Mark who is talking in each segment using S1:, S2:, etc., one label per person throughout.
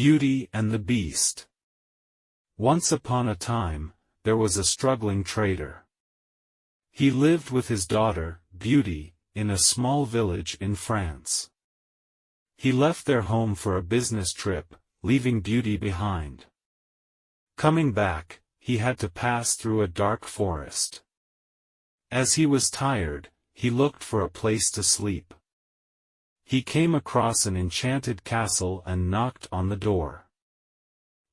S1: Beauty and the Beast. Once upon a time, there was a struggling trader. He lived with his daughter, Beauty, in a small village in France. He left their home for a business trip, leaving Beauty behind. Coming back, he had to pass through a dark forest. As he was tired, he looked for a place to sleep. He came across an enchanted castle and knocked on the door.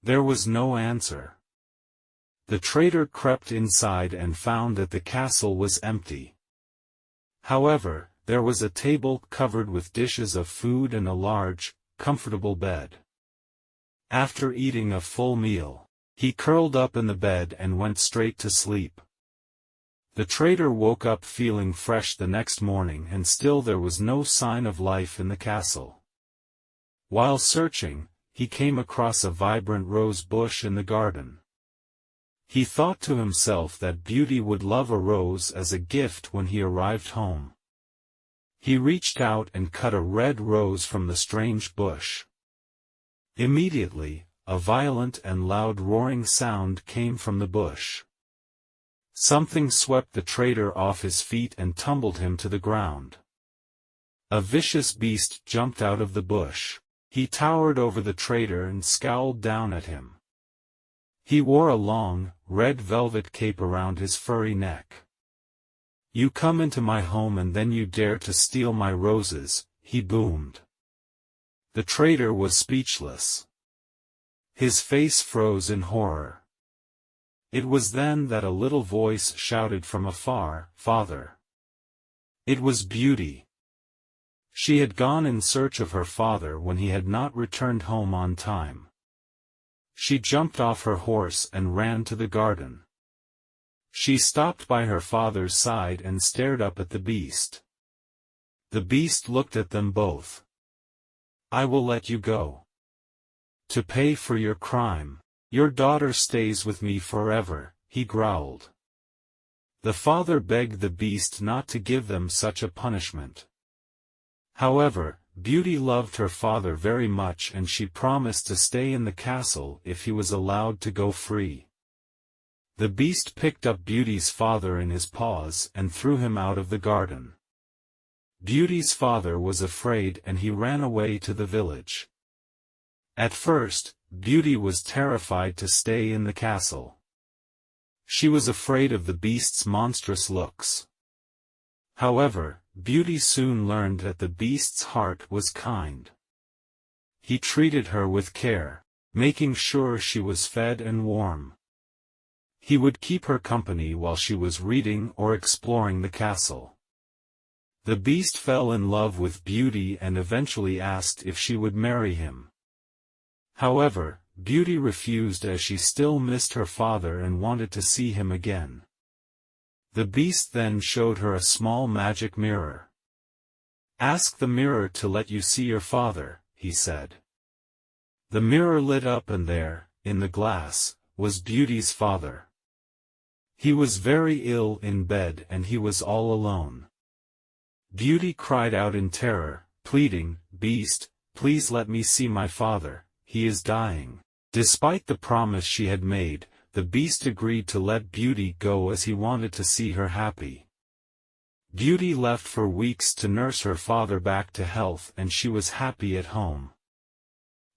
S1: There was no answer. The trader crept inside and found that the castle was empty. However, there was a table covered with dishes of food and a large, comfortable bed. After eating a full meal, he curled up in the bed and went straight to sleep. The trader woke up feeling fresh the next morning, and still there was no sign of life in the castle. While searching, he came across a vibrant rose bush in the garden. He thought to himself that Beauty would love a rose as a gift when he arrived home. He reached out and cut a red rose from the strange bush. Immediately, a violent and loud roaring sound came from the bush. Something swept the trader off his feet and tumbled him to the ground. A vicious beast jumped out of the bush. He towered over the trader and scowled down at him. He wore a long, red velvet cape around his furry neck. "You come into my home and then you dare to steal my roses," he boomed. The trader was speechless. His face froze in horror. It was then that a little voice shouted from afar, "Father!" It was Beauty. She had gone in search of her father when he had not returned home on time. She jumped off her horse and ran to the garden. She stopped by her father's side and stared up at the beast. The beast looked at them both. "I will let you go. To pay for your crime. Your daughter stays with me forever," he growled. The father begged the beast not to give them such a punishment. However, Beauty loved her father very much and she promised to stay in the castle if he was allowed to go free. The beast picked up Beauty's father in his paws and threw him out of the garden. Beauty's father was afraid and he ran away to the village. At first, Beauty was terrified to stay in the castle. She was afraid of the beast's monstrous looks. However, Beauty soon learned that the beast's heart was kind. He treated her with care, making sure she was fed and warm. He would keep her company while she was reading or exploring the castle. The beast fell in love with Beauty and eventually asked if she would marry him. However, Beauty refused as she still missed her father and wanted to see him again. The beast then showed her a small magic mirror. "Ask the mirror to let you see your father," he said. The mirror lit up and there, in the glass, was Beauty's father. He was very ill in bed and he was all alone. Beauty cried out in terror, pleading, "Beast, please let me see my father, he is dying." Despite the promise she had made, the beast agreed to let Beauty go as he wanted to see her happy. Beauty left for weeks to nurse her father back to health and she was happy at home.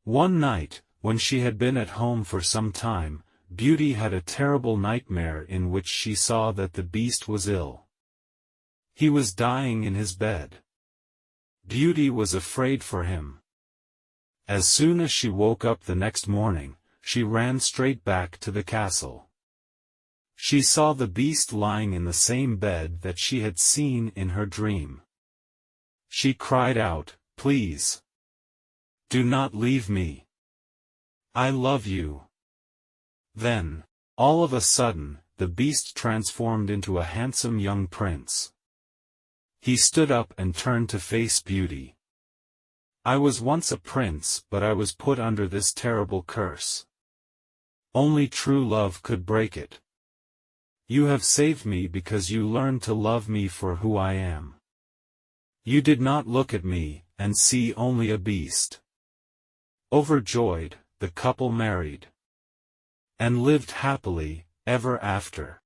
S1: One night, when she had been at home for some time, Beauty had a terrible nightmare in which she saw that the beast was ill. He was dying in his bed. Beauty was afraid for him. As soon as she woke up the next morning, she ran straight back to the castle. She saw the beast lying in the same bed that she had seen in her dream. She cried out, "Please! Do not leave me! I love you!" Then, all of a sudden, the beast transformed into a handsome young prince. He stood up and turned to face Beauty. "I was once a prince, but I was put under this terrible curse. Only true love could break it. You have saved me because you learned to love me for who I am. You did not look at me, and see only a beast. Overjoyed, the couple married and lived happily ever after.